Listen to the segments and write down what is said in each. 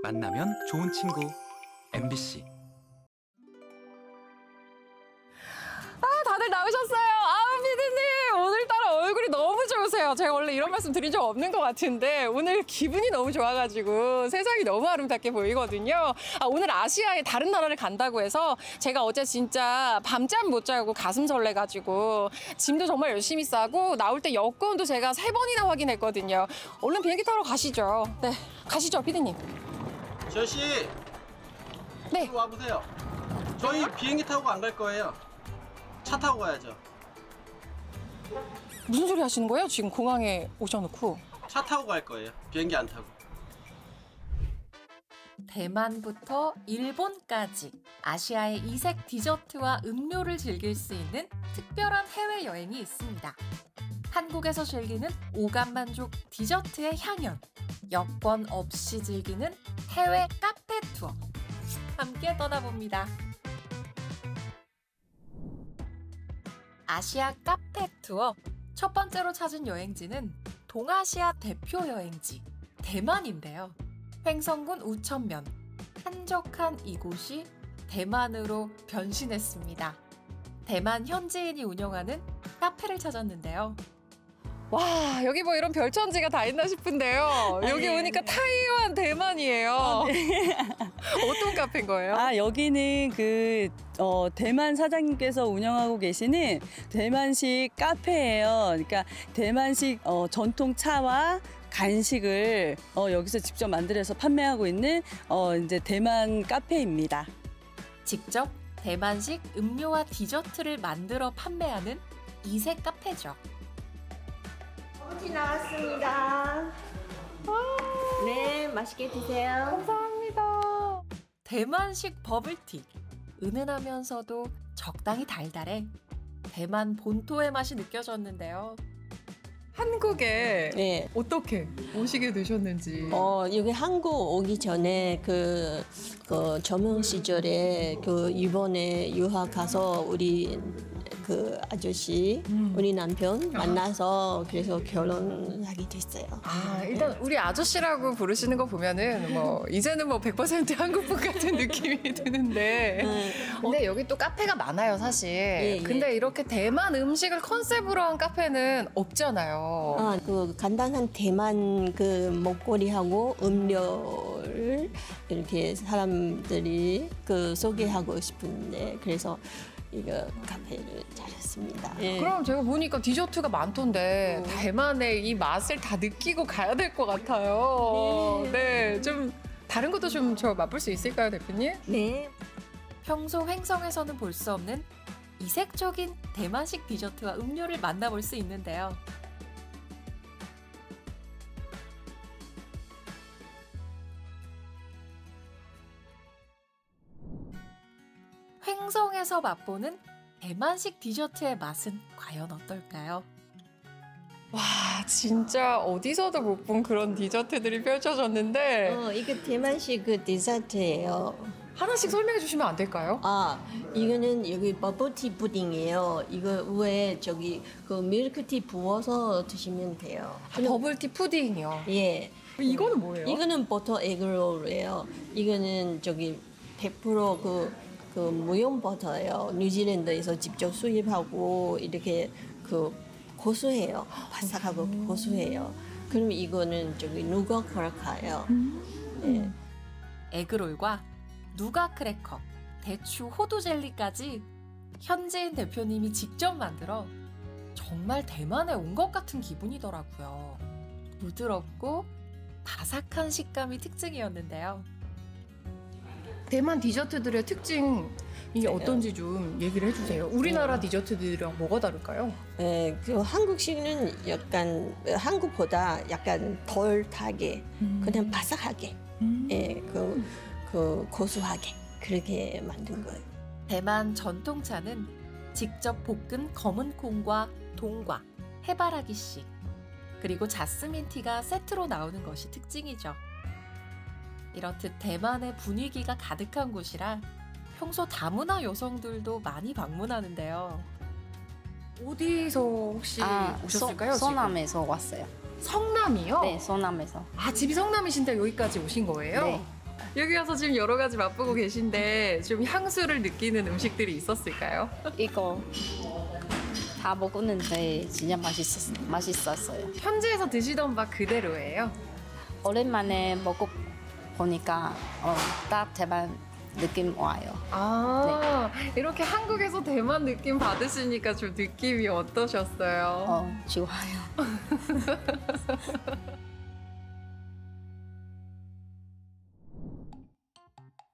만나면 좋은 친구 MBC. 다들 나오셨어요. 피디님 오늘따라 얼굴이 너무 좋으세요. 제가 원래 이런 말씀 드린 적 없는 것 같은데 오늘 기분이 너무 좋아가지고 세상이 너무 아름답게 보이거든요. 오늘 아시아의 다른 나라를 간다고 해서 제가 어제 진짜 밤잠 못 자고 가슴 설레가지고 짐도 정말 열심히 싸고 나올 때 여권도 제가 3번이나 확인했거든요. 얼른 비행기 타러 가시죠. 네, 가시죠, 피디님. 저씨, 네. 이리 와보세요. 저희 비행기 타고 안 갈 거예요. 차 타고 가야죠. 무슨 소리 하시는 거예요? 지금 공항에 오셔놓고. 차 타고 갈 거예요. 비행기 안 타고. 대만부터 일본까지 아시아의 이색 디저트와 음료를 즐길 수 있는 특별한 해외여행이 있습니다. 한국에서 즐기는 오감만족 디저트의 향연, 여권 없이 즐기는 해외 카페 투어. 함께 떠나봅니다. 아시아 카페 투어 첫 번째로 찾은 여행지는 동아시아 대표 여행지 대만인데요. 횡성군 우천면 한적한 이곳이 대만으로 변신했습니다. 대만 현지인이 운영하는 카페를 찾았는데요. 와, 여기 뭐 이런 별천지가 다 있나 싶은데요. 여기 오니까 타이완 대만이에요. 네. 어떤 카페인 거예요? 여기는 대만 사장님께서 운영하고 계시는 대만식 카페예요. 그러니까 대만식 전통 차와 간식을 여기서 직접 만들어서 판매하고 있는 이제 대만 카페입니다. 직접 대만식 음료와 디저트를 만들어 판매하는 이색 카페죠. 버블티 나왔습니다. 네, 맛있게 드세요. 감사합니다. 대만식 버블티. 은은하면서도 적당히 달달해 대만 본토의 맛이 느껴졌는데요. 한국에 네. 어떻게 오시게 되셨는지. 여기 한국 오기 전에 그 젊은 시절에 일본에 유학 가서 우리 그 아저씨, 우리 남편 만나서 그래서 결혼하게 됐어요. 일단 우리 아저씨라고 부르시는 거 보면은 이제는 100% 한국분 같은 느낌이 드는데. 근데 여기 또 카페가 많아요, 사실. 예. 근데 이렇게 대만 음식을 컨셉으로 한 카페는 없잖아요. 그 간단한 대만 그 먹거리하고 음료를 이렇게 사람들이 소개하고 싶은데 그래서 이거 카페를 차렸습니다. 예. 그럼 제가 보니까 디저트가 많던데 대만의 이 맛을 다 느끼고 가야 될 것 같아요. 네, 좀 다른 것도 좀 저 맛볼 수 있을까요, 대표님? 네. 평소 횡성에서는 볼 수 없는 이색적인 대만식 디저트와 음료를 만나볼 수 있는데요. 횡성에서 맛보는 대만식 디저트의 맛은 과연 어떨까요? 와, 진짜 어디서도 못 본 그런 디저트들이 펼쳐졌는데 이거 대만식 그 디저트예요. 하나씩 설명해 주시면 안 될까요? 이거는 여기 버블티 푸딩이에요. 이거 위에 그 밀크티 부어서 드시면 돼요. 버블티 푸딩이요. 예. 이거는 뭐예요? 이거는 버터 에그롤이에요. 이거는 100% 그 무염 버터예요. 뉴질랜드에서 직접 수입하고 이렇게 고소해요. 바삭하고 고소해요. 그럼 이거는 누가 크래커예요. 예. 에그롤과 누가 크래커, 대추 호두 젤리까지 현지인 대표님이 직접 만들어 정말 대만에 온 것 같은 기분이더라고요. 부드럽고 바삭한 식감이 특징이었는데요. 대만 디저트들의 특징 이게 어떤지 좀 얘기를 해주세요. 우리나라 디저트들이랑 뭐가 다를까요? 예, 한국식은 약간 한국보다 약간 덜 타게, 그냥 바삭하게, 예, 고소하게 그렇게 만든 거예요. 대만 전통차는 직접 볶은 검은 콩과 동과, 해바라기씨, 그리고 자스민티가 세트로 나오는 것이 특징이죠. 이렇듯 대만의 분위기가 가득한 곳이라 평소 다문화 여성들도 많이 방문하는데요. 어디서 혹시 오셨을까요? 서남에서 왔어요. 성남이요? 네, 서남에서. 집이 성남이신데 여기까지 오신 거예요? 네. 여기 와서 지금 여러 가지 맛보고 계신데 좀 향수를 느끼는 음식들이 있었을까요? 이거 다 먹었는데 진짜 맛있었어요. 현지에서 드시던 맛 그대로예요? 오랜만에 먹고 보니까 딱 대만 느낌 와요. 이렇게 한국에서 대만 느낌 받으시니까 좀 느낌이 어떠셨어요? 좋아요.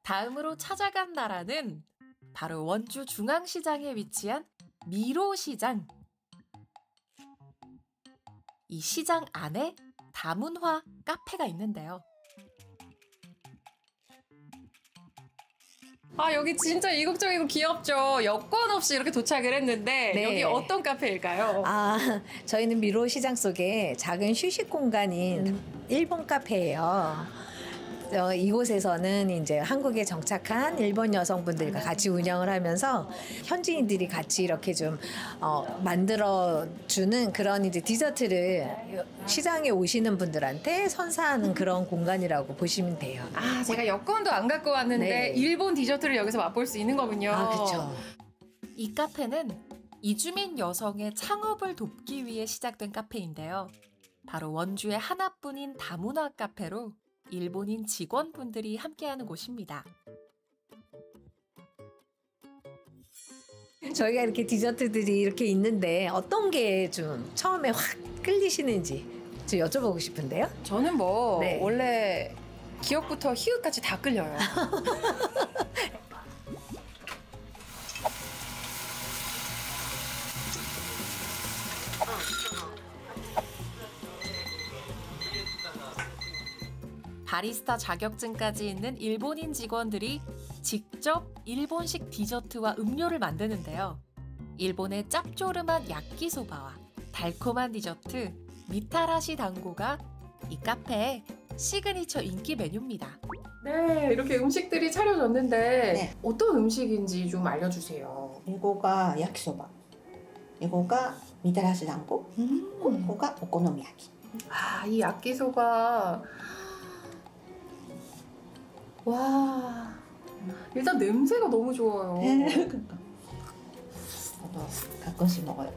다음으로 찾아간 나라는 바로 원주 중앙시장에 위치한 미로시장. 이 시장 안에 다문화 카페가 있는데요. 여기 진짜 이국적이고 귀엽죠? 여권 없이 이렇게 도착을 했는데 네. 여기 어떤 카페일까요? 저희는 미로 시장 속에 작은 휴식 공간인 일본 카페예요. 이곳에서는 이제 한국에 정착한 일본 여성분들과 같이 운영을 하면서 현지인들이 같이 이렇게 좀 만들어주는 그런 이제 디저트를 시장에 오시는 분들한테 선사하는 그런 공간이라고 보시면 돼요. 제가 여권도 안 갖고 왔는데 네. 일본 디저트를 여기서 맛볼 수 있는 거군요. 그렇죠. 이 카페는 이주민 여성의 창업을 돕기 위해 시작된 카페인데요. 바로 원주의 하나뿐인 다문화 카페로 일본인 직원분들이 함께하는 곳입니다. 저희가 이렇게 디저트들이 이렇게 있는데 어떤 게 좀 처음에 확 끌리시는지 좀 여쭤보고 싶은데요. 저는 네. 원래 기억부터 희읍까지 다 끌려요. 바리스타 자격증까지 있는 일본인 직원들이 직접 일본식 디저트와 음료를 만드는데요. 일본의 짭조름한 야끼소바와 달콤한 디저트 미타라시 단고가 이 카페의 시그니처 인기 메뉴입니다. 네, 이렇게 음식들이 차려졌는데 네. 어떤 음식인지 좀 알려주세요. 이거가 야키소바, 이거가 미타라시 단고, 이거가 오코노미야키. 이 야끼소바. 와, 일단 냄새가 너무 좋아요. 그러니까. 저도 가끔씩 먹어요.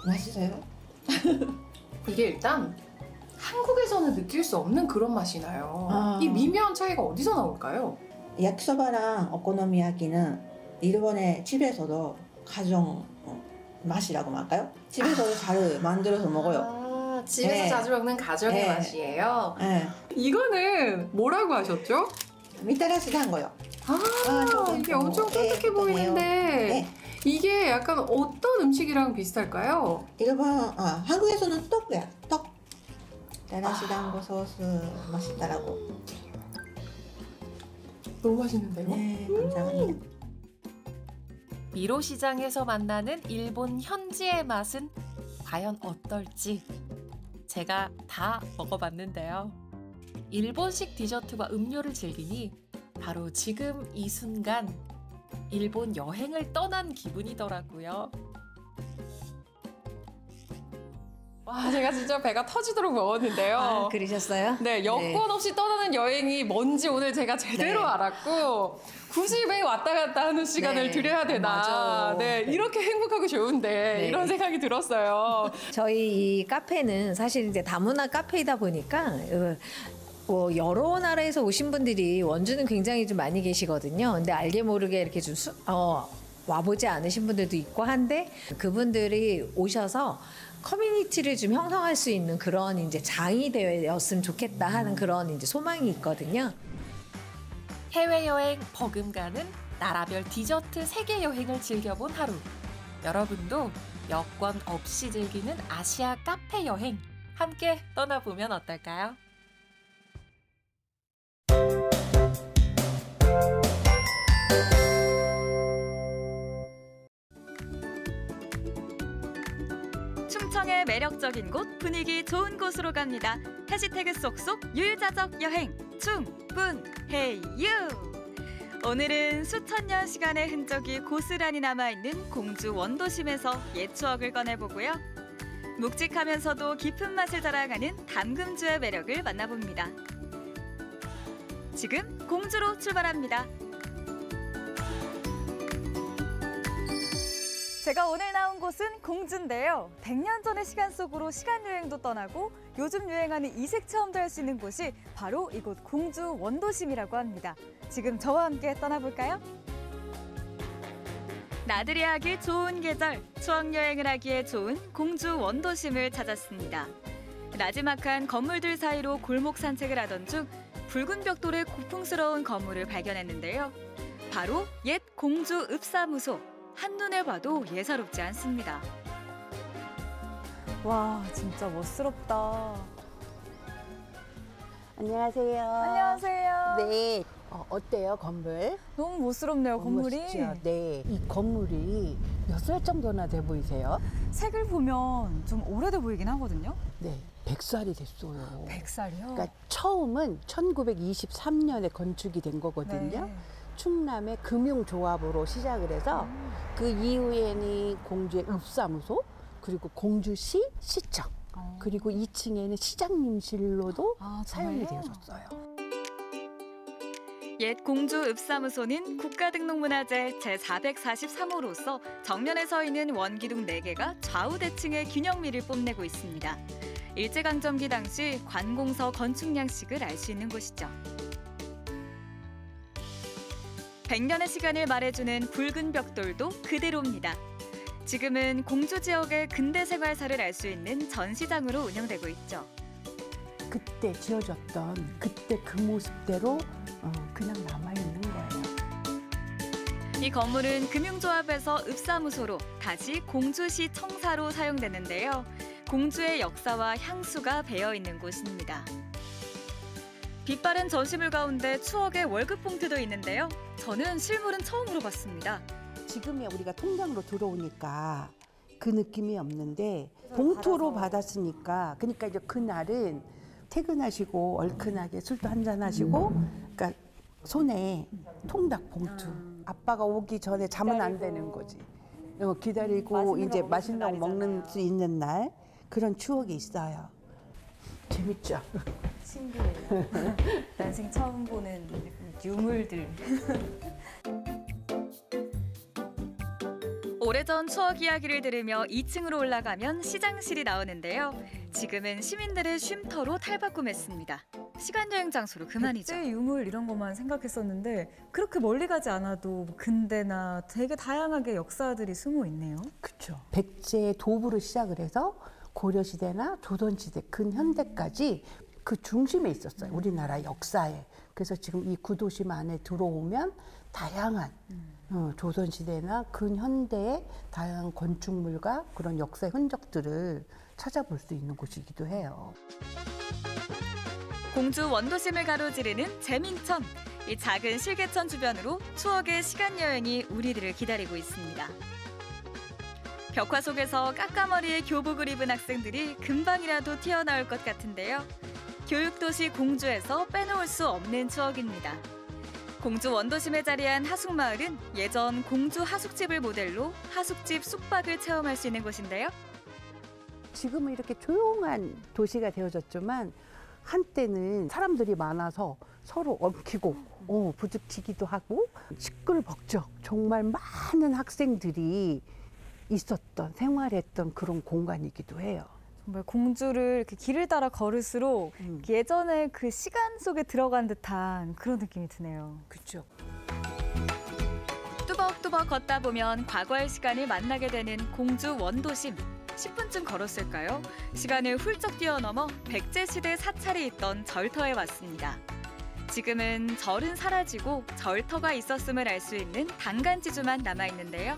맛있어요? 이게 일단 한국에서는 느낄 수 없는 그런 맛이 나요. 이 미묘한 차이가 어디서 나올까요? 야키소바랑 오코노미야키는 일본의 집에서도 가정 맛이라고 할까요? 집에서 잘 만들어서 먹어요. 집에서 네. 자주 먹는 가정의 네. 맛이에요. 네. 이거는 뭐라고 하셨죠? 미타라시 단고요. 이게 엄청 쫀득해 보이는데 네. 이게 약간 어떤 음식이랑 비슷할까요? 한국에서는 떡이야. 떡. 미타라시 단고 소스 맛있다라고. 너무 맛있는데요? 네, 감사합니다. 미로시장에서 만나는 일본 현지의 맛은 과연 어떨지 제가 다 먹어봤는데요. 일본식 디저트와 음료를 즐기니 바로 지금 이 순간 일본 여행을 떠난 기분이더라고요. 와, 제가 진짜 배가 터지도록 먹었는데요. 그러셨어요? 네, 여권 없이 떠나는 여행이 뭔지 오늘 제가 제대로 네. 알았고 굳이 왜 왔다 갔다 하는 시간을 네, 들여야 되나. 맞아요. 네, 이렇게 행복하고 좋은데 네. 이런 생각이 들었어요. 저희 이 카페는 사실 이제 다문화 카페이다 보니까 여러 나라에서 오신 분들이 원주는 굉장히 좀 많이 계시거든요. 근데 알게 모르게 이렇게 좀 와보지 않으신 분들도 있고 한데 그분들이 오셔서 커뮤니티를 좀 형성할 수 있는 그런 이제 장이 되었으면 좋겠다 하는 그런 이제 소망이 있거든요. 해외여행 버금가는 나라별 디저트 세계 여행을 즐겨본 하루. 여러분도 여권 없이 즐기는 아시아 카페 여행 함께 떠나보면 어떨까요? 충청의 매력적인 곳, 분위기 좋은 곳으로 갑니다. 해시태그 쏙쏙 유유자적 여행 충분해유. 오늘은 수천 년 시간의 흔적이 고스란히 남아있는 공주 원도심에서 옛 추억을 꺼내보고요. 묵직하면서도 깊은 맛을 자랑하는 담금주의 매력을 만나봅니다. 지금 공주로 출발합니다. 제가 오늘 나온 곳은 공주인데요. 100년 전의 시간 속으로 시간여행도 떠나고 요즘 유행하는 이색 체험도 할 수 있는 곳이 바로 이곳 공주 원도심이라고 합니다. 지금 저와 함께 떠나볼까요? 나들이 하기 좋은 계절, 추억여행을 하기에 좋은 공주 원도심을 찾았습니다. 나지막한 건물들 사이로 골목 산책을 하던 중 붉은 벽돌의 고풍스러운 건물을 발견했는데요. 바로 옛 공주 읍사무소. 한눈에 봐도 예사롭지 않습니다. 와, 진짜 멋스럽다. 안녕하세요. 안녕하세요. 네. 어때요, 건물? 너무 멋스럽네요, 건물이. 멋있죠? 네. 이 건물이 몇 살 정도나 돼 보이세요? 색을 보면 좀 오래돼 보이긴 하거든요. 네. 100살이 됐어요. 100살이요? 그러니까 처음은 1923년에 건축이 된 거거든요. 네. 충남의 금융조합으로 시작을 해서 그 이후에는 공주의 읍사무소, 그리고 공주시 시청, 그리고 2층에는 시장님실로도 사용이 되어졌어요. 옛 공주 읍사무소는 국가등록문화재 제443호로서 정면에 서 있는 원기둥 4개가 좌우 대칭의 균형미를 뽐내고 있습니다. 일제강점기 당시 관공서 건축 양식을 알 수 있는 곳이죠. 100년의 시간을 말해주는 붉은 벽돌도 그대로입니다. 지금은 공주 지역의 근대 생활사를 알 수 있는 전시장으로 운영되고 있죠. 그때 지어졌던 그때 그 모습대로 그냥 남아있는 거예요. 이 건물은 금융조합에서 읍사무소로 다시 공주시 청사로 사용됐는데요. 공주의 역사와 향수가 배어있는 곳입니다. 빛바랜 전시물 가운데 추억의 월급 봉투도 있는데요. 저는 실물은 처음으로 봤습니다. 지금이야 우리가 통장으로 들어오니까 그 느낌이 없는데 봉투로 받았으니까 그러니까 이제 그날은 퇴근하시고 얼큰하게 술도 한잔 하시고 그러니까 손에 통닭 봉투 아빠가 오기 전에 자면 안 되는 거지. 기다리고 이제 맛있는 거 먹는 수 있는 날 그런 추억이 있어요. 재밌죠? 신기해요. 난생 처음 보는 유물들. 오래전 추억 이야기를 들으며 2층으로 올라가면 시장실이 나오는데요. 지금은 시민들의 쉼터로 탈바꿈했습니다. 시간여행 장소로 그만이죠. 백제 유물 이런 것만 생각했었는데 그렇게 멀리 가지 않아도 근대나 되게 다양하게 역사들이 숨어 있네요. 그렇죠. 백제 도부로 시작을 해서 고려시대나 조선시대, 근현대까지 그 중심에 있었어요. 우리나라 역사에. 그래서 지금 이 구도심 안에 들어오면 다양한 조선시대나 근현대의 다양한 건축물과 그런 역사의 흔적들을 찾아볼 수 있는 곳이기도 해요. 공주 원도심을 가로지르는 재민천. 이 작은 실개천 주변으로 추억의 시간여행이 우리들을 기다리고 있습니다. 벽화 속에서 까까머리에 교복을 입은 학생들이 금방이라도 튀어나올 것 같은데요. 교육도시 공주에서 빼놓을 수 없는 추억입니다. 공주 원도심에 자리한 하숙마을은 예전 공주 하숙집을 모델로 하숙집 숙박을 체험할 수 있는 곳인데요. 지금은 이렇게 조용한 도시가 되어졌지만 한때는 사람들이 많아서 서로 엉키고 부딪히기도 하고 시끌벅적 정말 많은 학생들이 있었던 생활했던 그런 공간이기도 해요. 정말 공주를 이렇게 길을 따라 걸을수록 예전의 그 시간 속에 들어간 듯한 그런 느낌이 드네요. 그렇죠. 뚜벅뚜벅 걷다 보면 과거의 시간을 만나게 되는 공주 원도심. 10분쯤 걸었을까요? 시간을 훌쩍 뛰어넘어 백제시대 사찰이 있던 절터에 왔습니다. 지금은 절은 사라지고 절터가 있었음을 알 수 있는 단간지주만 남아있는데요.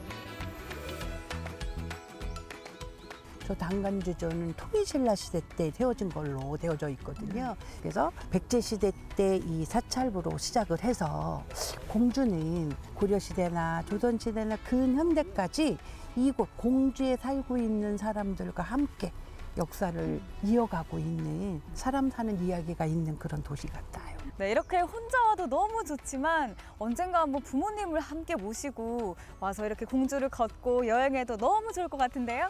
저 단간지조는 통일신라 시대 때 세워진 걸로 되어져 있거든요. 그래서 백제시대 때 이 사찰부로 시작을 해서 공주는 고려시대나 조선시대나 근현대까지 이곳 공주에 살고 있는 사람들과 함께 역사를 이어가고 있는 사람 사는 이야기가 있는 그런 도시 같아요. 네, 이렇게 혼자 와도 너무 좋지만 언젠가 한번 부모님을 함께 모시고 와서 이렇게 공주를 걷고 여행해도 너무 좋을 것 같은데요.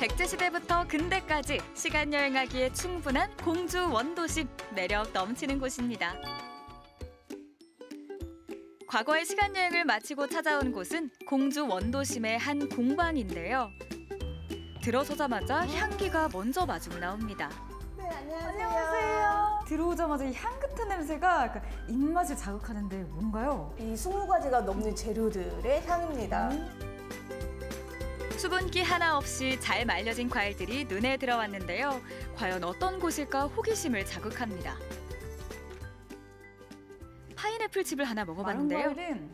백제시대부터 근대까지 시간 여행하기에 충분한 공주 원도심, 매력 넘치는 곳입니다. 과거의 시간 여행을 마치고 찾아온 곳은 공주 원도심의 한 공방인데요. 들어서자마자 향기가 먼저 마중 나옵니다. 네, 안녕하세요. 들어오자마자 이 향긋한 냄새가 약간 입맛을 자극하는데 뭔가요? 이 20가지가 넘는 재료들의 향입니다. 수분기 하나 없이 잘 말려진 과일들이 눈에 들어왔는데요. 과연 어떤 곳일까 호기심을 자극합니다. 파인애플 칩을 하나 먹어봤는데요. 마른 과일은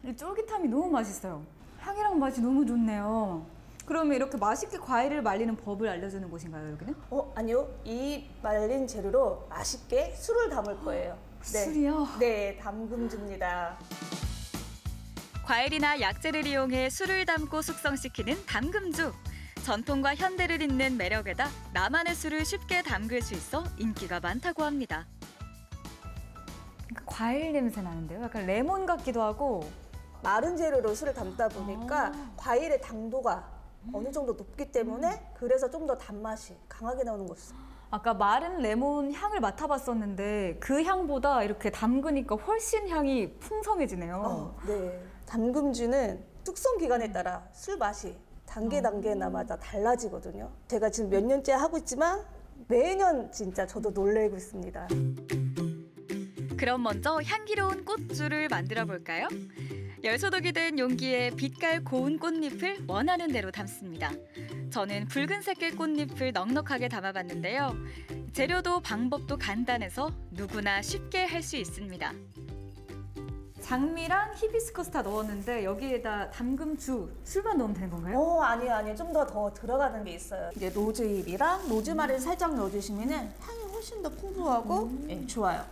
이 쫄깃함이 너무 맛있어요. 향이랑 맛이 너무 좋네요. 그러면 이렇게 맛있게 과일을 말리는 법을 알려주는 곳인가요, 여기는? 아니요. 이 말린 재료로 맛있게 술을 담을 거예요. 네. 술이요? 네, 담금주입니다. 과일이나 약재를 이용해 술을 담고 숙성시키는 담금주. 전통과 현대를 잇는 매력에다 나만의 술을 쉽게 담글 수 있어 인기가 많다고 합니다. 과일 냄새 나는데요? 약간 레몬 같기도 하고. 마른 재료로 술을 담다 보니까 과일의 당도가 어느 정도 높기 때문에 그래서 좀 더 단맛이 강하게 나오는 것이죠. 아까 마른 레몬 향을 맡아봤었는데 그 향보다 이렇게 담그니까 훨씬 향이 풍성해지네요. 네. 담금주는 숙성 기간에 따라 술 맛이 단계마다 달라지거든요. 제가 지금 몇 년째 하고 있지만 매년 진짜 저도 놀래고 있습니다. 그럼 먼저 향기로운 꽃주를 만들어 볼까요? 열소독이 된 용기에 빛깔 고운 꽃잎을 원하는 대로 담습니다. 저는 붉은색의 꽃잎을 넉넉하게 담아봤는데요. 재료도 방법도 간단해서 누구나 쉽게 할 수 있습니다. 장미랑 히비스커스 다 넣었는데 여기에다 담금주, 술만 넣으면 되는 건가요? 아니요. 좀 더 들어가는 게 있어요. 이제 로즈잎이랑 로즈마리를 살짝 넣어주시면 향이 훨씬 더 풍부하고 좋아요.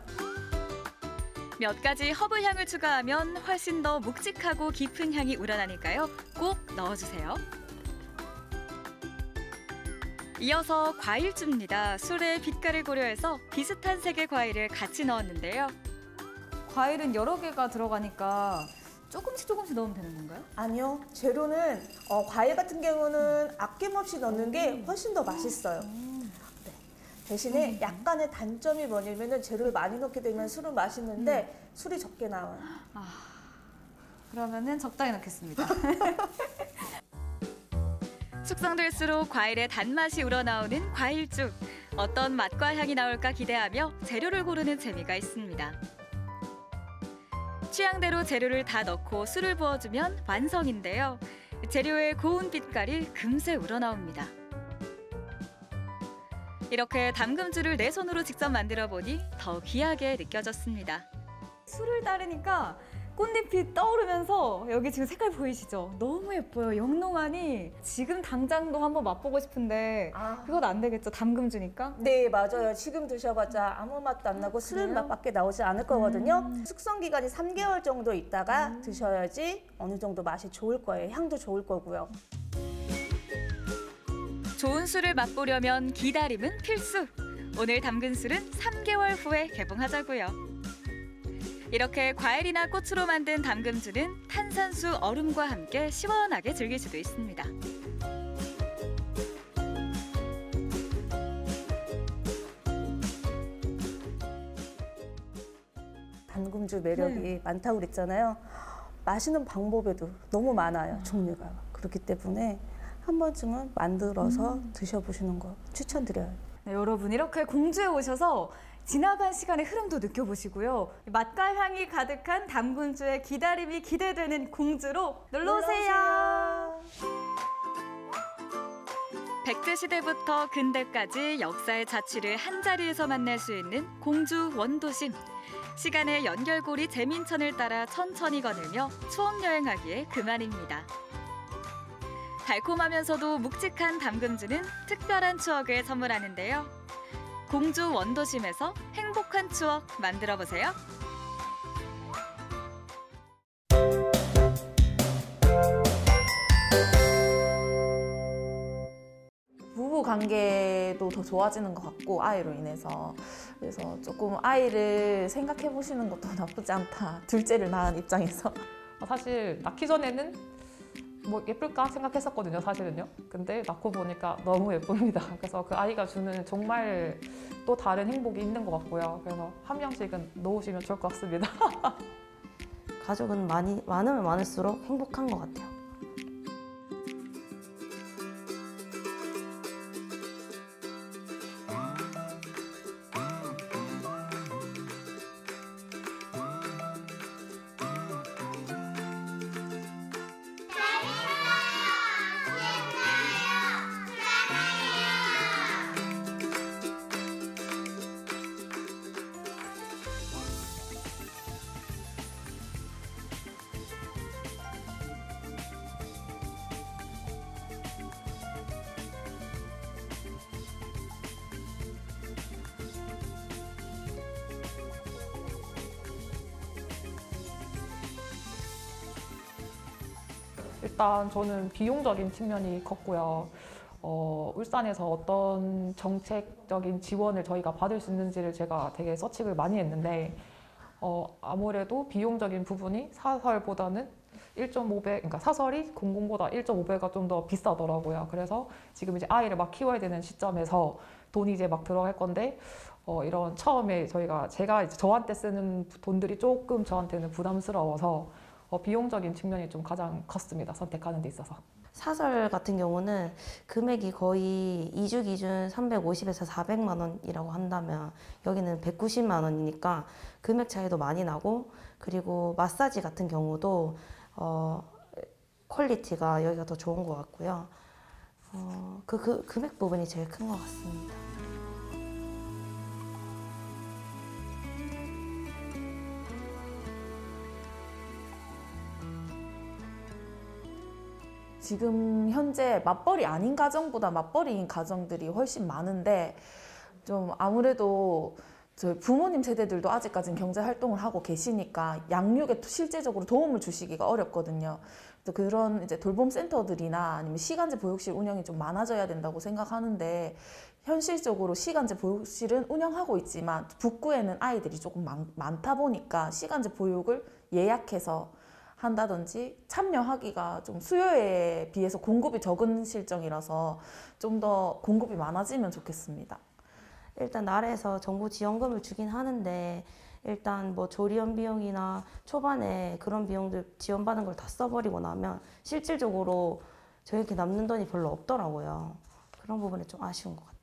몇 가지 허브 향을 추가하면 훨씬 더 묵직하고 깊은 향이 우러나니까요. 꼭 넣어주세요. 이어서 과일주입니다. 술의 빛깔을 고려해서 비슷한 색의 과일을 같이 넣었는데요. 과일은 여러 개가 들어가니까 조금씩 넣으면 되는 건가요? 아니요. 재료는 과일 같은 경우는 아낌없이 넣는 게 훨씬 더 맛있어요. 네. 대신에 약간의 단점이 뭐냐면 재료를 많이 넣게 되면 술은 맛있는데 술이 적게 나와요. 그러면은 적당히 넣겠습니다. 숙성될수록 과일의 단맛이 우러나오는 과일주. 어떤 맛과 향이 나올까 기대하며 재료를 고르는 재미가 있습니다. 취향대로 재료를 다 넣고 술을 부어주면 완성인데요. 재료의 고운 빛깔이 금세 우러나옵니다. 이렇게 담금주를 내 손으로 직접 만들어 보니 더 귀하게 느껴졌습니다. 술을 따르니까 꽃잎이 떠오르면서 여기 지금 색깔 보이시죠? 너무 예뻐요. 영롱하니 지금 당장도 한번 맛보고 싶은데 그건 안 되겠죠? 담금주니까? 네, 맞아요. 지금 드셔봤자 아무 맛도 안 나고 술 맛밖에 나오지 않을 거거든요. 숙성 기간이 3개월 정도 있다가 드셔야지 어느 정도 맛이 좋을 거예요. 향도 좋을 거고요. 좋은 술을 맛보려면 기다림은 필수. 오늘 담근 술은 3개월 후에 개봉하자고요. 이렇게 과일이나 꽃으로 만든 담금주는 탄산수 얼음과 함께 시원하게 즐길 수도 있습니다. 담금주 매력이 많다고 그랬잖아요. 마시는 방법에도 너무 많아요, 종류가. 그렇기 때문에 한 번쯤은 만들어서 드셔보시는 거 추천드려요. 네, 여러분 이렇게 공주에 오셔서 지나간 시간의 흐름도 느껴보시고요. 맛과 향이 가득한 담금주의 기다림이 기대되는 공주로 놀러오세요. 백제시대부터 근대까지 역사의 자취를 한자리에서 만날 수 있는 공주 원도심. 시간의 연결고리 재민천을 따라 천천히 거닐며 추억여행하기에 그만입니다. 달콤하면서도 묵직한 담금주는 특별한 추억을 선물하는데요. 공주 원도심에서 행복한 추억 만들어보세요. 부부 관계도 더 좋아지는 것 같고 아이로 인해서 그래서 조금 아이를 생각해 보시는 것도 나쁘지 않다. 둘째를 낳은 입장에서 사실 낳기 전에는 뭐 예쁠까 생각했었거든요, 사실은요. 근데 낳고 보니까 너무 예쁩니다. 그래서 그 아이가 주는 정말 또 다른 행복이 있는 것 같고요. 그래서 한 명씩은 놓으시면 좋을 것 같습니다. 가족은 많으면 많을수록 행복한 것 같아요. 일단 저는 비용적인 측면이 컸고요. 울산에서 어떤 정책적인 지원을 저희가 받을 수 있는지를 제가 되게 서칭을 많이 했는데 아무래도 비용적인 부분이 사설보다는 1.5배, 그러니까 사설이 공공보다 1.5배가 좀 더 비싸더라고요. 그래서 지금 이제 아이를 막 키워야 되는 시점에서 돈이 이제 막 들어갈 건데 이런 처음에 제가 이제 저한테 쓰는 돈들이 조금 저한테는 부담스러워서 비용적인 측면이 좀 가장 컸습니다. 선택하는 데 있어서. 사설 같은 경우는 금액이 거의 2주 기준 350에서 400만 원이라고 한다면 여기는 190만 원이니까 금액 차이도 많이 나고, 그리고 마사지 같은 경우도 퀄리티가 여기가 더 좋은 것 같고요. 그 금액 부분이 제일 큰 것 같습니다. 지금 현재 맞벌이 아닌 가정보다 맞벌이인 가정들이 훨씬 많은데, 좀 아무래도 저희 부모님 세대들도 아직까지는 경제 활동을 하고 계시니까 양육에 실질적으로 도움을 주시기가 어렵거든요. 그래서 그런 이제 돌봄 센터들이나 아니면 시간제 보육실 운영이 좀 많아져야 된다고 생각하는데, 현실적으로 시간제 보육실은 운영하고 있지만 북구에는 아이들이 조금 많다 보니까 시간제 보육을 예약해서 한다든지 참여하기가 좀 수요에 비해서 공급이 적은 실정이라서 좀 더 공급이 많아지면 좋겠습니다. 일단 나라에서 정부 지원금을 주긴 하는데, 일단 뭐 조리원 비용이나 초반에 그런 비용들 지원받은 걸 다 써버리고 나면 실질적으로 저희한테 남는 돈이 별로 없더라고요. 그런 부분이 좀 아쉬운 것 같아요.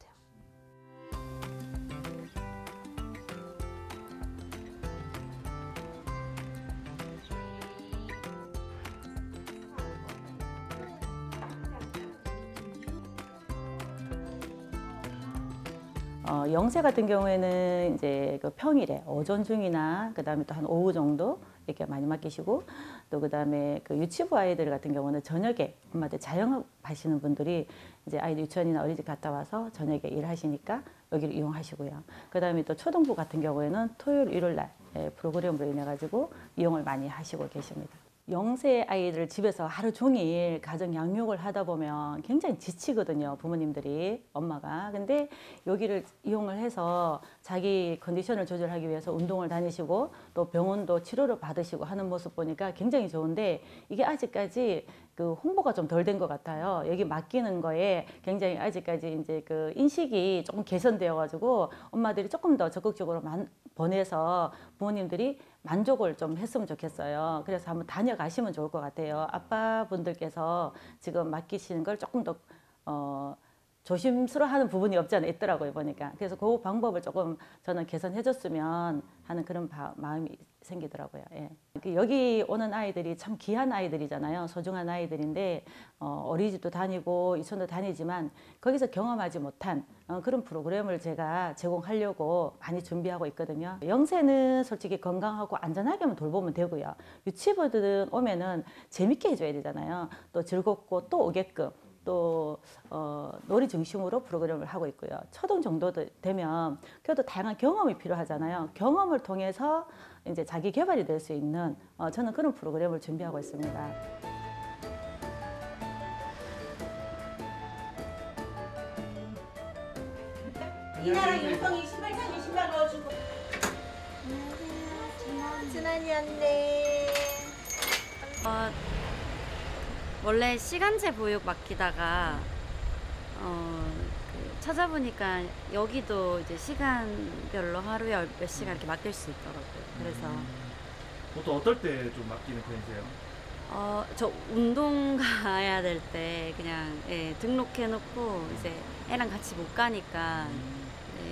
영세 같은 경우에는 이제 그 평일에 오전 중이나 그다음에 또 한 오후 정도 이렇게 많이 맡기시고, 또 그다음에 그 유치부 아이들 같은 경우는 저녁에 엄마들 자영업 하시는 분들이 이제 아이들 유치원이나 어린이집 갔다 와서 저녁에 일하시니까 여기를 이용하시고요. 그다음에 또 초등부 같은 경우에는 토요일, 일요일 날 프로그램으로 인해 가지고 이용을 많이 하시고 계십니다. 영세 아이들 집에서 하루 종일 가정 양육을 하다 보면 굉장히 지치거든요, 부모님들이, 엄마가. 근데 여기를 이용을 해서 자기 컨디션을 조절하기 위해서 운동을 다니시고 또 병원도 치료를 받으시고 하는 모습 보니까 굉장히 좋은데, 이게 아직까지 그 홍보가 좀 덜 된 것 같아요. 여기 맡기는 거에 굉장히 아직까지 이제 그 인식이 조금 개선되어 가지고 엄마들이 조금 더 적극적으로 보내서 부모님들이 만족을 좀 했으면 좋겠어요. 그래서 한번 다녀가시면 좋을 것 같아요. 아빠분들께서 지금 맡기시는 걸 조금 더 조심스러워하는 부분이 없지 않아 있더라고요, 보니까. 그래서 그 방법을 조금 저는 개선해줬으면 하는 그런 마음이 생기더라고요. 예. 여기 오는 아이들이 참 귀한 아이들이잖아요. 소중한 아이들인데 어린이집도 다니고 유치원도 다니지만 거기서 경험하지 못한 그런 프로그램을 제가 제공하려고 많이 준비하고 있거든요. 영세는 솔직히 건강하고 안전하게만 돌보면 되고요. 유치부들은 오면은 재밌게 해줘야 되잖아요. 또 즐겁고 또 오게끔. 또 놀이 중심으로 프로그램을 하고 있고요. 초등 정도 되면 그래도 다양한 경험이 필요하잖아요. 경험을 통해서 이제 자기 개발이 될 수 있는 저는 그런 프로그램을 준비하고 있습니다. 이나랑 윤성이 신발장에 신발 넣어주고. 준환이 왔네. 원래 시간제 보육 맡기다가 찾아보니까 여기도 이제 시간별로 하루에 몇 시간 이렇게 맡길 수 있더라고요. 그래서 보통 어떨 때 좀 맡기는 편이세요? 저 운동 가야 될 때 그냥 등록해놓고 이제 애랑 같이 못 가니까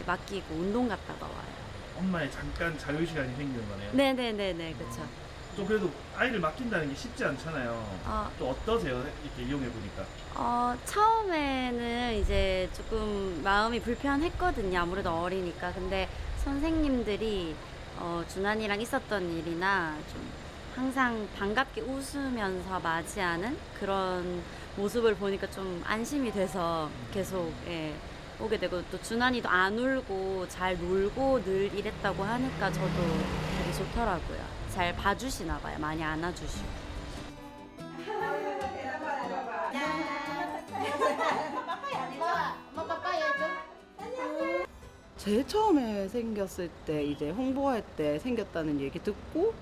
맡기고 운동 갔다가 와요. 엄마의 잠깐 자유 시간이 생기는 거네요. 네네네네, 그렇죠. 좀 그래도 아이를 맡긴다는 게 쉽지 않잖아요. 또 어떠세요? 이렇게 이용해 보니까. 처음에는 이제 조금 마음이 불편했거든요. 아무래도 어리니까. 근데 선생님들이 준환이랑 있었던 일이나 좀 항상 반갑게 웃으면서 맞이하는 그런 모습을 보니까 좀 안심이 돼서 계속 오게 되고, 또 준환이도 안 울고 잘 놀고 늘 이랬다고 하니까 저도 되게 좋더라고요. 잘 봐주시나 봐요. 많이 안아주시고. 제일 처음에 생겼을 때 이제 홍보할 때 생겼다는 얘기 듣고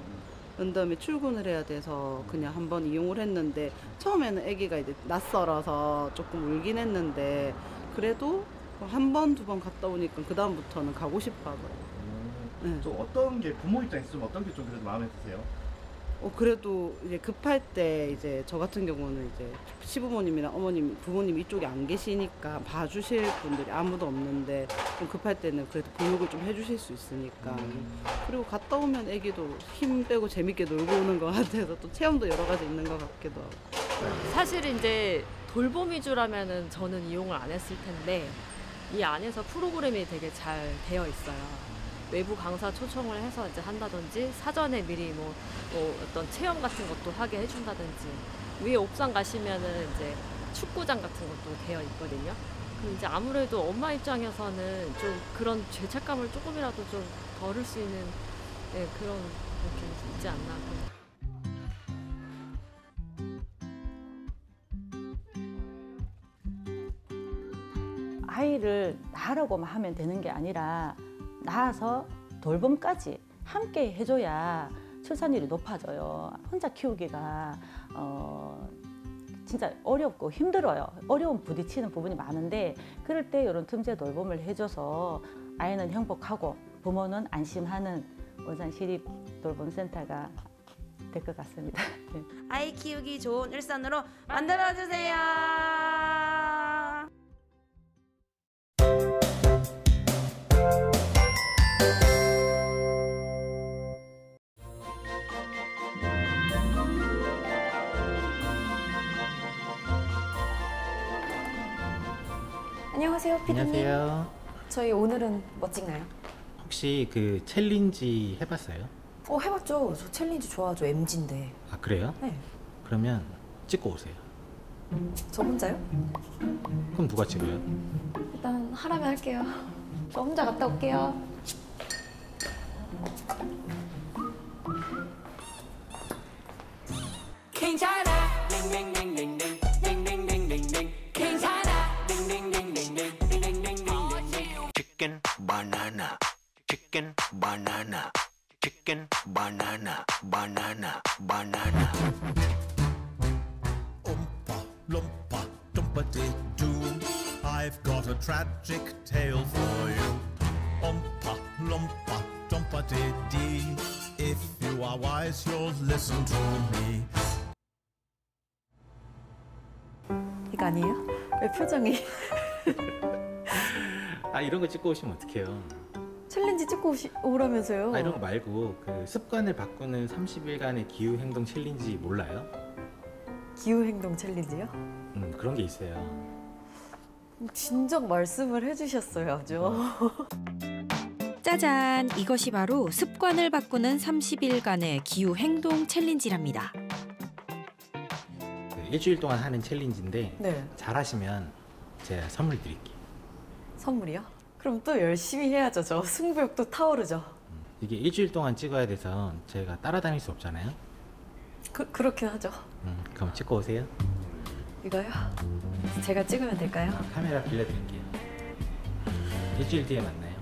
그 다음에 출근을 해야 돼서 그냥 한번 이용을 했는데, 처음에는 아기가 이제 낯설어서 조금 울긴 했는데 그래도 한 번, 두 번 갔다 오니까 그 다음부터는 가고 싶어하더라고요. 좀 어떤 게 부모 입장에서 좀 어떤 게 좀 그래도 마음에 드세요? 그래도 이제 급할 때 이제 저 같은 경우는 이제 시부모님이나 어머님, 부모님 이쪽에 안 계시니까 봐주실 분들이 아무도 없는데, 좀 급할 때는 그래도 보육을 좀 해주실 수 있으니까. 그리고 갔다 오면 애기도 힘 빼고 재밌게 놀고 오는 것 같아서 또 체험도 여러 가지 있는 것 같기도 하고. 사실 이제 돌봄 위주라면은 저는 이용을 안 했을 텐데, 이 안에서 프로그램이 되게 잘 되어 있어요. 외부 강사 초청을 해서 이제 한다든지, 사전에 미리 뭐 어떤 체험 같은 것도 하게 해준다든지, 위에 옥상 가시면은 이제 축구장 같은 것도 되어 있거든요. 그럼 이제 아무래도 엄마 입장에서는 좀 그런 죄책감을 조금이라도 좀 덜을 수 있는 그런 느낌이 있지 않나. 아이를 낳으라고만 하면 되는 게 아니라 낳아서 돌봄까지 함께 해줘야 출산율이 높아져요. 혼자 키우기가 진짜 어렵고 힘들어요. 어려움 부딪히는 부분이 많은데, 그럴 때 이런 틈새 돌봄을 해줘서 아이는 행복하고 부모는 안심하는 원산 시립 돌봄센터가 될 것 같습니다. 네. 아이 키우기 좋은 일산으로 만들어주세요. 안녕하세요, 피디님. 안녕하세요. 저희 오늘은 뭐 찍나요? 혹시 그 챌린지 해봤어요? 해봤죠. 저 챌린지 좋아하죠. MZ인데. 아, 그래요? 네. 그러면 찍고 오세요. 저 혼자요? 그럼 누가 찍어요? 일단 하라면 할게요. 저 혼자 갔다 올게요. 괜찮아. 괜찮아. Chicken banana, chicken banana, chicken banana, banana, banana. Oompa loompa doo. I've got a tragic tale for you. Oompa loompa dee. If you are wise, you'll listen to me. 이거 아니에요? 왜 표정이? 아, 이런 거 찍고 오시면 어떡해요? 챌린지 찍고 오라면서요? 아, 이런 거 말고 그 습관을 바꾸는 30일간의 기후행동 챌린지 몰라요? 기후행동 챌린지요? 그런 게 있어요. 진작 말씀을 해주셨어야죠. 짜잔! 이것이 바로 습관을 바꾸는 30일간의 기후행동 챌린지랍니다. 일주일 동안 하는 챌린지인데 네. 잘하시면 제가 선물 드릴게요. 선물이요? 그럼 또 열심히 해야죠. 저 승부욕도 타오르죠. 이게 일주일 동안 찍어야 돼서 제가 따라다닐 수 없잖아요. 그렇긴 하죠. 그럼 찍고 오세요. 이거요? 제가 찍으면 될까요? 카메라 빌려드릴게요. 일주일 뒤에 만나요.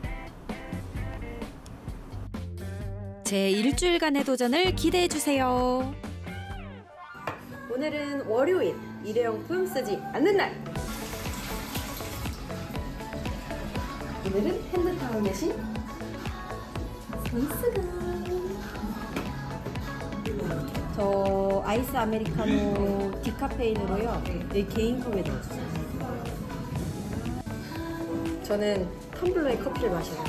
제 일주일간의 도전을 기대해주세요. 오늘은 월요일, 일회용품 쓰지 않는 날. 오늘은 핸드타운 대신 손수건. 저 아이스 아메리카노 디카페인으로요. 여기 개인컵에 넣어주세요. 저는 텀블러에 커피를 마셔요.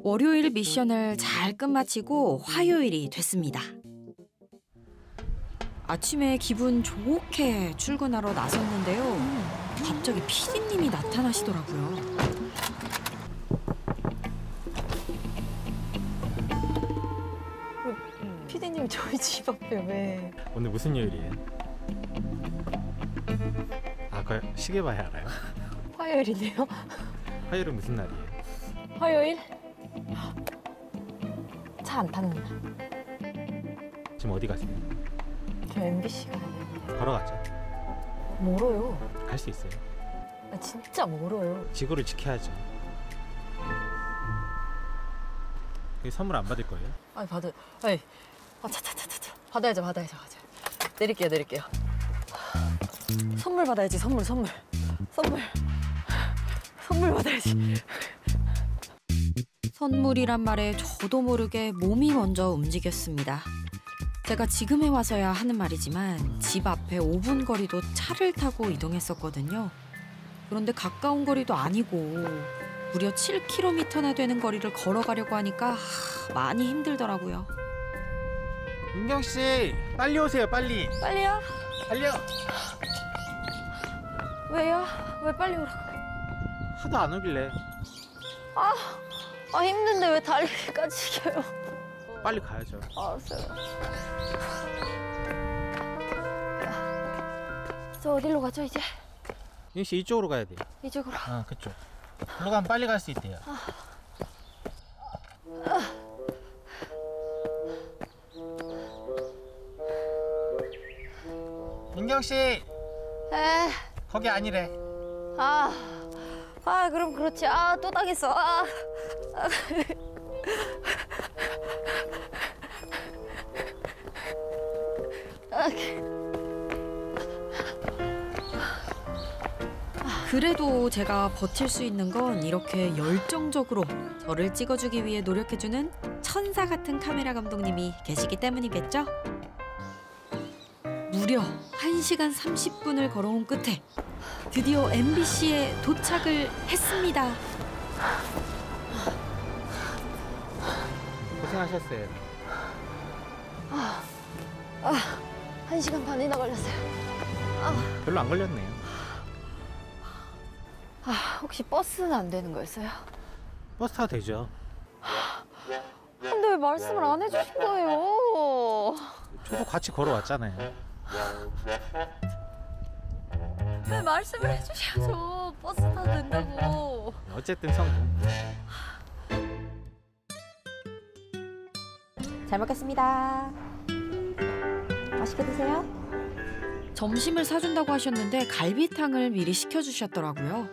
월요일 미션을 잘 끝마치고 화요일이 됐습니다. 아침에 기분 좋게 출근하러 나섰는데요. 갑자기 PD님이 나타나시더라고요. PD님 저희 집 앞에 왜? 오늘 무슨 요일이에요? 아, 그 시계 봐야 알아요? 화요일이네요. 화요일은 무슨 날이에요? 화요일? 차 안 타는 날. 지금 어디 가세요? 저 MBC 가야 되는데. 걸어가죠. 멀어요. 갈 수 있어요. 나 진짜 멀어요. 지구를 지켜야죠. 선물 안 받을 거예요? 아니 차차차차 받아야죠. 내릴게요. 선물 받아야지. 선물 받아야지. 선물이란 말에 저도 모르게 몸이 먼저 움직였습니다. 제가 지금에 와서야 하는 말이지만 집 앞에 5분 거리도 차를 타고 이동했었거든요. 그런데 가까운 거리도 아니고 무려 7km나 되는 거리를 걸어가려고 하니까 많이 힘들더라고요. 민경 씨, 빨리 오세요, 빨리. 빨리요? 빨리요. 왜요? 왜 빨리 오라고? 하도 안 오길래. 힘든데 왜 달리기까지 시켜요? 빨리 가야죠. 알았어요. 저 어디로 가죠 이제? 민경 씨 이쪽으로 가야 돼요. 이쪽으로. 그쪽. 글로 가면 빨리 갈 수 있대요. 민경 씨. 거기 아니래. 그럼 그렇지. 또 당했어. 그래도 제가 버틸 수 있는 건 이렇게 열정적으로 저를 찍어주기 위해 노력해주는 천사 같은 카메라 감독님이 계시기 때문이겠죠? 무려 1시간 30분을 걸어온 끝에 드디어 MBC에 도착을 했습니다. 고생하셨어요. 1시간 반이나 걸렸어요. 별로 안 걸렸네요. 혹시 버스는 안 되는 거였어요? 버스 타도 되죠. 근데 왜 말씀을 안 해주신 거예요? 저도 같이 걸어왔잖아요. 왜 말씀을 해주셔야죠. 버스 타도 된다고. 어쨌든 성공. 잘 먹겠습니다. 맛있게 드세요. 점심을 사준다고 하셨는데 갈비탕을 미리 시켜주셨더라고요.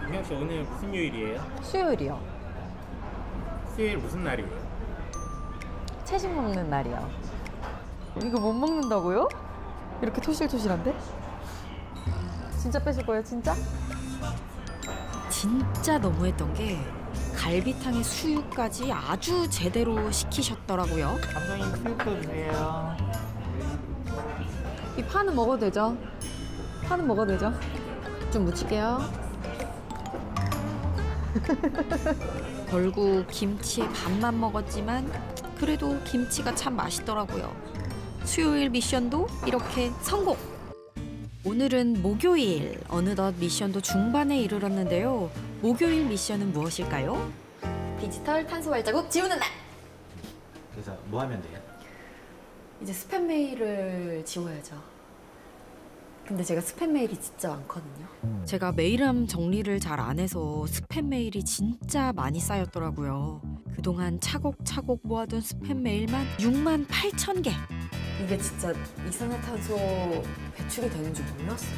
민경 씨 오늘 무슨 요일이에요? 수요일이요. 수요일 무슨 날이에요? 채식 먹는 날이요. 이거 못 먹는다고요? 이렇게 토실토실한데? 진짜 빼실 거예요, 진짜? 진짜 너무했던 게 갈비탕에 수육까지 아주 제대로 시키셨더라고요. 감독님 수육도 주세요. 이 파는 먹어도 되죠? 파는 먹어도 되죠? 좀 묻힐게요. 결국 김치에 밥만 먹었지만 그래도 김치가 참 맛있더라고요. 수요일 미션도 이렇게 성공! 오늘은 목요일, 어느덧 미션도 중반에 이르렀는데요. 목요일 미션은 무엇일까요? 디지털 탄소 발자국 지우는 날! 그래서 뭐 하면 돼요? 이제 스팸 메일을 지워야죠. 근데 제가 스팸 메일이 진짜 많거든요. 제가 메일함 정리를 잘 안 해서 스팸 메일이 진짜 많이 쌓였더라고요. 그동안 차곡차곡 모아둔 스팸 메일만 68,000개. 이게 진짜 이산화탄소 배출이 되는 줄 몰랐어요.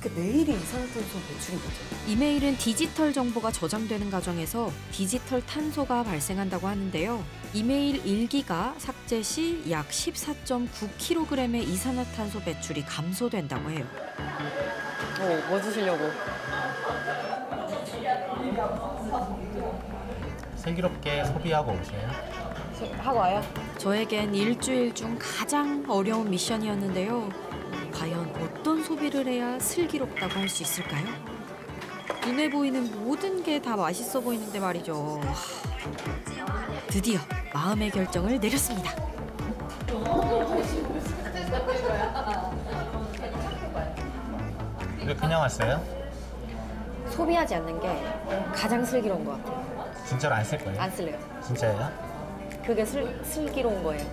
어떻게 메일이 이산화탄소 배출인 거죠? 이메일은 디지털 정보가 저장되는 과정에서 디지털 탄소가 발생한다고 하는데요. 이메일 1기가 삭제 시 약 14.9kg의 이산화탄소 배출이 감소된다고 해요. 뭐 주시려고? 슬기롭게 소비하고 오세요. 하고 와요? 저에겐 일주일 중 가장 어려운 미션이었는데요. 과연 어떤 소비를 해야 슬기롭다고 할 수 있을까요? 눈에 보이는 모든 게 다 맛있어 보이는데 말이죠. 드디어 마음의 결정을 내렸습니다. 왜 그냥 왔어요? 소비하지 않는 게 가장 슬기로운 것 같아요. 진짜로 안 쓸 거예요? 안 쓸래요. 진짜예요? 그게 슬기로운 거예요.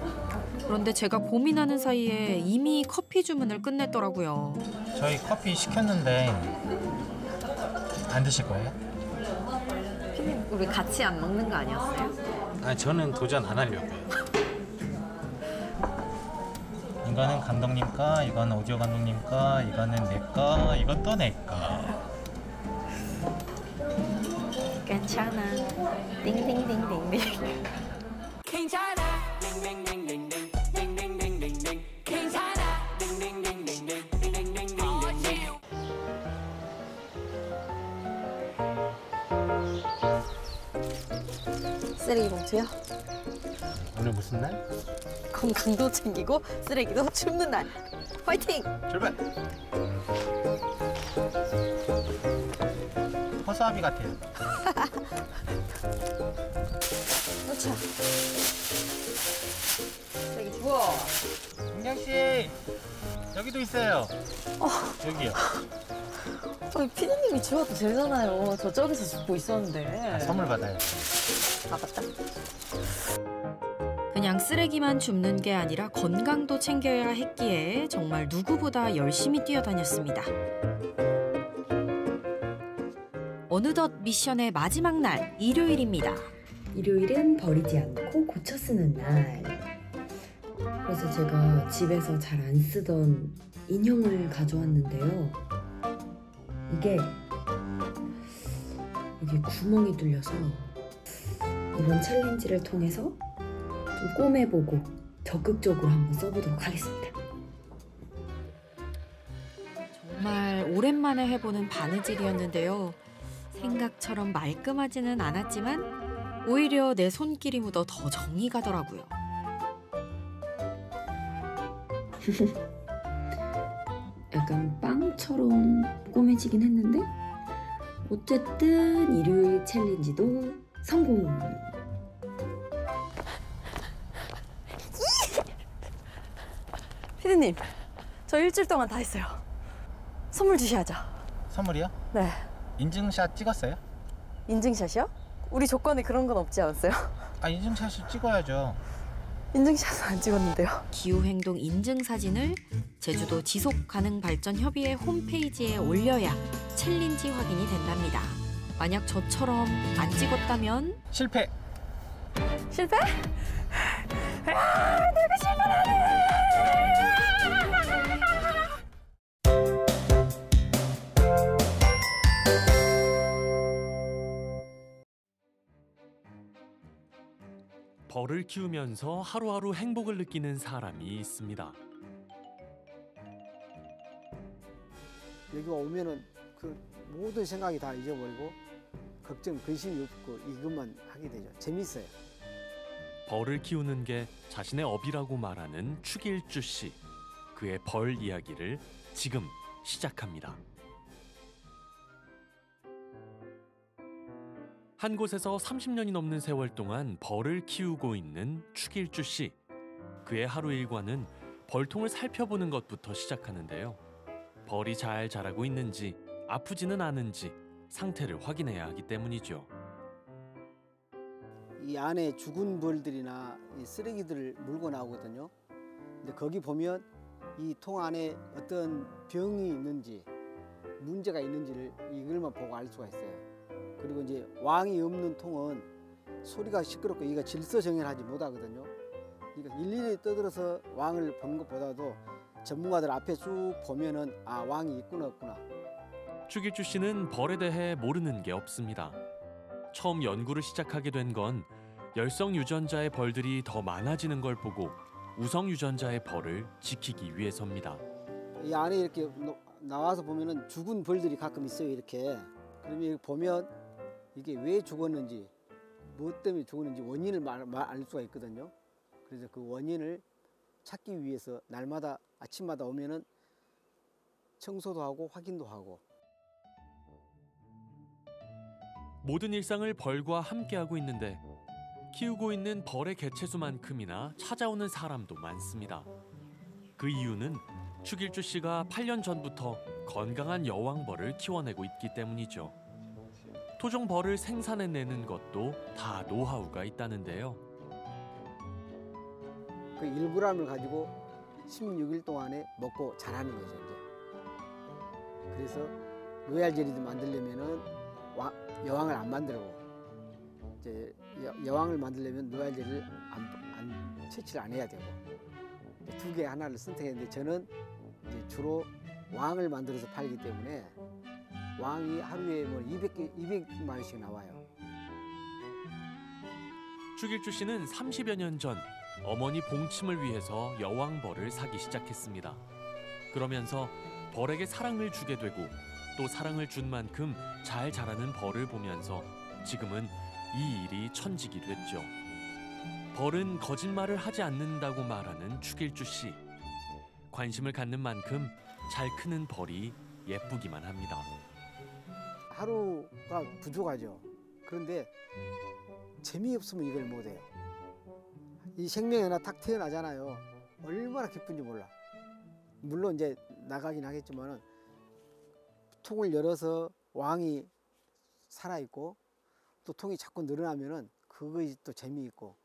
그런데 제가 고민하는 사이에 이미 커피 주문을 끝냈더라고요. 저희 커피 시켰는데 안 드실 거예요? 피디님, 우리 같이 안 먹는 거 아니었어요? 아니, 저는 도전 안 하려고요. 이거는 감독님 거, 이거는 오디오 감독님 거, 이거는 내 거, 이것도 내 거. 괜찮아. 띵띵띵띵띵. 괜찮아. 딩딩딩딩딩. 딩딩딩딩딩. 괜찮아. 딩딩딩딩딩. 쓰레기 봉투요? 오늘 무슨 날? 건강도 챙기고 쓰레기도 줍는 날. 화이팅! 출발! 허수아비 같아요. 그렇죠. 쓰레기 주워! 민경씨! 여기도 있어요. 여기요. 피디님이 주워도 되잖아요. 저쪽에서 줍고 있었는데. 선물 받아요. 아, 맞다. 그냥 쓰레기만 줍는 게 아니라 건강도 챙겨야 했기에 정말 누구보다 열심히 뛰어다녔습니다. 어느덧 미션의 마지막 날, 일요일입니다. 일요일은 버리지 않고 고쳐 쓰는 날. 그래서 제가 집에서 잘 안 쓰던 인형을 가져왔는데요. 이게 여기 구멍이 뚫려서 이번 챌린지를 통해서 좀 꼬매보고 적극적으로 한번 써보도록 하겠습니다. 정말 오랜만에 해보는 바느질이었는데요. 생각처럼 말끔하지는 않았지만 오히려 내 손길이 묻어 더 정이 가더라고요. 약간 빵처럼 꼬매지긴 했는데 어쨌든 일요일 챌린지도 성공! 피디님, 저 일주일 동안 다 했어요. 선물 주셔야죠. 선물이요? 네. 인증샷 찍었어요? 인증샷이요? 우리 조건에 그런 건 없지 않았어요? 아, 인증샷을 찍어야죠. 인증샷은 안 찍었는데요. 기후행동 인증사진을 제주도 지속가능발전협의회 홈페이지에 올려야 챌린지 확인이 된답니다. 만약 저처럼 안 찍었다면 실패! 실패? 내가 실패하네! 벌을 키우면서 하루하루 행복을 느끼는 사람이 있습니다. 여기 오면은 그 모든 생각이 다 잊어버리고 걱정, 근심이 없고 이것만 하게 되죠. 재밌어요. 벌을 키우는 게 자신의 업이라고 말하는 추길주 씨. 그의 벌 이야기를 지금 시작합니다. 한 곳에서 30년이 넘는 세월 동안 벌을 키우고 있는 추길주 씨. 그의 하루 일과는 벌통을 살펴보는 것부터 시작하는데요. 벌이 잘 자라고 있는지, 아프지는 않은지 상태를 확인해야 하기 때문이죠. 이 안에 죽은 벌들이나 이 쓰레기들을 물고 나오거든요. 근데 거기 보면 이 통 안에 어떤 병이 있는지 문제가 있는지를 이걸만 보고 알 수가 있어요. 그리고 이제 왕이 없는 통은 소리가 시끄럽고 이가 질서정연하지 못하거든요. 그러니까 일일이 떠들어서 왕을 보는 것보다도 전문가들 앞에 쭉 보면은 아, 왕이 있구나 없구나 축일주 씨는 벌에 대해 모르는 게 없습니다. 처음 연구를 시작하게 된 건 열성 유전자의 벌들이 더 많아지는 걸 보고 우성 유전자의 벌을 지키기 위해서입니다. 이 안에 이렇게 나와서 보면은 죽은 벌들이 가끔 있어요. 이렇게. 그러면 보면 이게 왜 죽었는지, 무엇 때문에 죽었는지 원인을 알 수가 있거든요. 그래서 그 원인을 찾기 위해서 날마다 아침마다 오면은 청소도 하고 확인도 하고. 모든 일상을 벌과 함께하고 있는데 키우고 있는 벌의 개체수만큼이나 찾아오는 사람도 많습니다. 그 이유는 축일주 씨가 8년 전부터 건강한 여왕벌을 키워내고 있기 때문이죠. 토종벌을 생산해내는 것도 다 노하우가 있다는데요. 그 1g을 가지고 16일 동안에 먹고 자라는 거죠. 이제. 그래서 로얄 젤리도 만들려면은 여왕을 안 만들고, 이제 여왕을 만들려면 로얄 젤리를 채취를 안 해야 되고, 두 개 하나를 선택했는데 저는 이제 주로 왕을 만들어서 팔기 때문에 왕이 하루에 뭐 200만 원씩 나와요. 축일주 씨는 30여 년 전 어머니 봉침을 위해서 여왕벌을 사기 시작했습니다. 그러면서 벌에게 사랑을 주게 되고 또 사랑을 준 만큼 잘 자라는 벌을 보면서 지금은 이 일이 천직이 됐죠. 벌은 거짓말을 하지 않는다고 말하는 축일주 씨. 관심을 갖는 만큼 잘 크는 벌이 예쁘기만 합니다. 하루가 부족하죠. 그런데 재미없으면 이걸 못해요. 이 생명이 하나 탁 태어나잖아요. 얼마나 기쁜지 몰라. 물론 이제 나가긴 하겠지만은 통을 열어서 왕이 살아있고 또 통이 자꾸 늘어나면은 그것이 또 재미있고.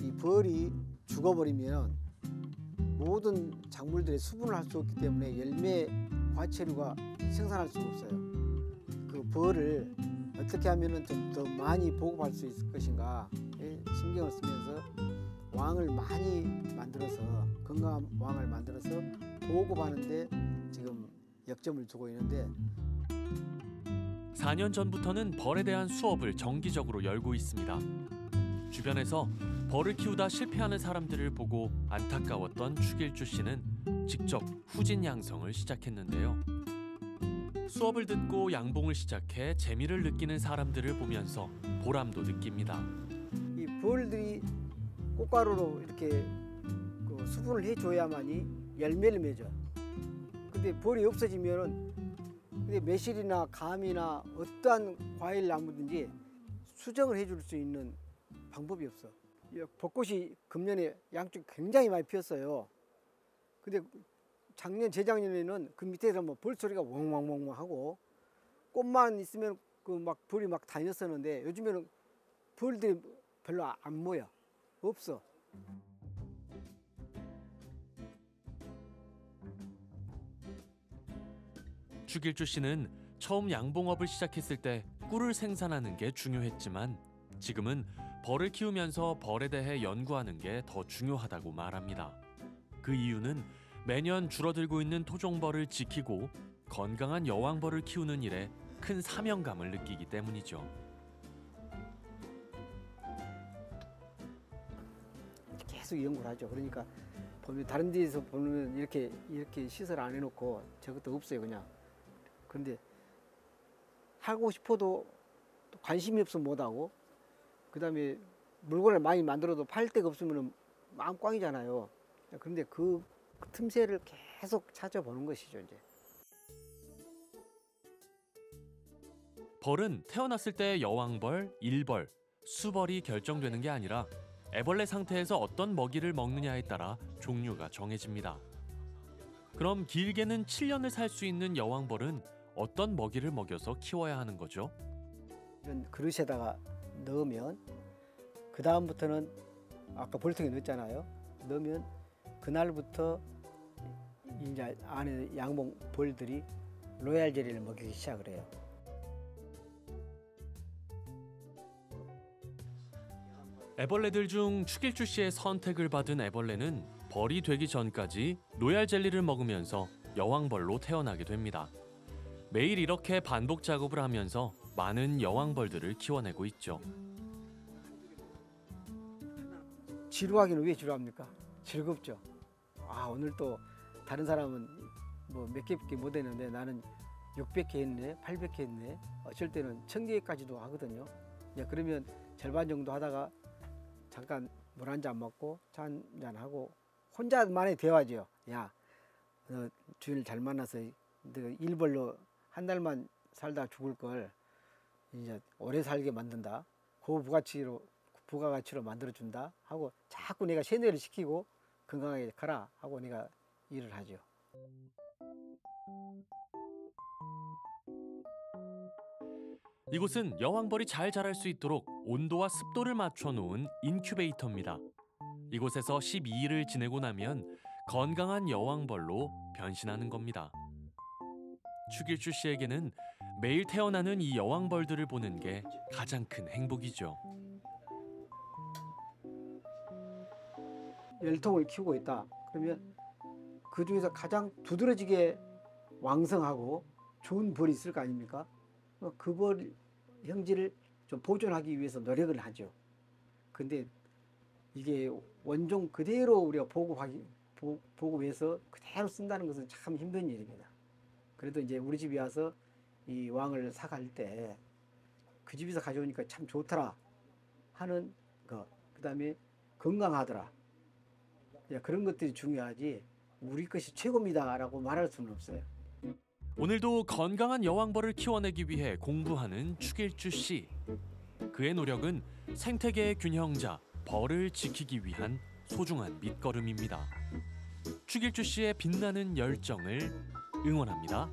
이 벌이 죽어버리면 모든 작물들의 수분을 할 수 없기 때문에 열매 과체류가 생산할 수가 없어요. 그 벌을 어떻게 하면은 좀 더 많이 보급할 수 있을 것인가 신경을 쓰면서 왕을 많이 만들어서, 건강한 왕을 만들어서 보급하는데 지금 역점을 두고 있는데, 4년 전부터는 벌에 대한 수업을 정기적으로 열고 있습니다. 주변에서 벌을 키우다 실패하는 사람들을 보고 안타까웠던 축일주 씨는 직접 후진 양성을 시작했는데요. 수업을 듣고 양봉을 시작해 재미를 느끼는 사람들을 보면서 보람도 느낍니다. 이 벌들이 꽃가루로 이렇게 그 수분을 해줘야만이 열매를 맺어. 근데 벌이 없어지면은 근데 매실이나 감이나 어떠한 과일 나무든지 수정을 해줄 수 있는 방법이 없어. 벚꽃이 금년에 양쪽 굉장히 많이 피었어요. 근데 작년, 재작년에는 그 밑에서 뭐 벌소리가 웡웡웡 하고 꽃만 있으면 그 막 벌이 막 다녔었는데 요즘에는 벌들이 별로 안 모여. 없어. 축일주 씨는 처음 양봉업을 시작했을 때 꿀을 생산하는 게 중요했지만 지금은 벌을 키우면서 벌에 대해 연구하는 게 더 중요하다고 말합니다. 그 이유는 매년 줄어들고 있는 토종벌을 지키고 건강한 여왕벌을 키우는 일에 큰 사명감을 느끼기 때문이죠. 계속 연구를 하죠. 그러니까 보면 다른 데에서 보면 이렇게 시설 안 해놓고 저것도 없어요, 그냥. 그런데 하고 싶어도 관심이 없으면 못하고, 그다음에 물건을 많이 만들어도 팔 데가 없으면 마음 꽝이잖아요. 그런데 그 틈새를 계속 찾아보는 것이죠, 이제. 벌은 태어났을 때 여왕벌, 일벌, 수벌이 결정되는 게 아니라 애벌레 상태에서 어떤 먹이를 먹느냐에 따라 종류가 정해집니다. 그럼 길게는 7년을 살 수 있는 여왕벌은 어떤 먹이를 먹여서 키워야 하는 거죠? 이런 그릇에다가 넣으면 그 다음부터는 아까 볼통에 넣었잖아요. 넣으면 그날부터 이제 안에 양봉 벌들이 로얄 젤리를 먹이기 시작을 해요. 애벌레들 중 축일주 씨의 선택을 받은 애벌레는 벌이 되기 전까지 로얄 젤리를 먹으면서 여왕벌로 태어나게 됩니다. 매일 이렇게 반복 작업을 하면서 많은 여왕벌들을 키워내고 있죠. 지루하기는 왜 지루합니까? 즐겁죠. 오늘 또 다른 사람은 뭐 몇 개밖에 못 했는데 나는 600개 했네, 800개 했네, 어쩔 때는 1000개까지도 하거든요. 그러면 절반 정도 하다가 잠깐 물 한 잔 먹고 차 한 잔 하고 혼자만의 대화죠. 야, 너 주인을 잘 만나서 내가 일벌로 한 달만 살다 죽을 걸 이제 오래 살게 만든다. 부가가치로 만들어준다 하고 자꾸 내가 세뇌를 시키고 건강하게 가라 하고 내가 일을 하죠. 이곳은 여왕벌이 잘 자랄 수 있도록 온도와 습도를 맞춰 놓은 인큐베이터입니다. 이곳에서 12일을 지내고 나면 건강한 여왕벌로 변신하는 겁니다. 추길주 씨에게는 매일 태어나는 이 여왕벌들을 보는 게 가장 큰 행복이죠. 10통을 키우고 있다. 그러면 그 중에서 가장 두드러지게 왕성하고 좋은 벌이 있을 거 아닙니까? 그 벌 형질을 좀 보존하기 위해서 노력을 하죠. 근데 이게 원종 그대로 우리가 보고해서 그대로 쓴다는 것은 참 힘든 일입니다. 그래도 이제 우리 집에 와서 이 왕을 사갈 때 그 집에서 가져오니까 참 좋더라 하는 거, 그다음에 건강하더라. 그런 것들이 중요하지 우리 것이 최고입니다라고 말할 수는 없어요. 오늘도 건강한 여왕벌을 키워내기 위해 공부하는 추길주 씨. 그의 노력은 생태계의 균형자, 벌을 지키기 위한 소중한 밑거름입니다. 추길주 씨의 빛나는 열정을 응원합니다.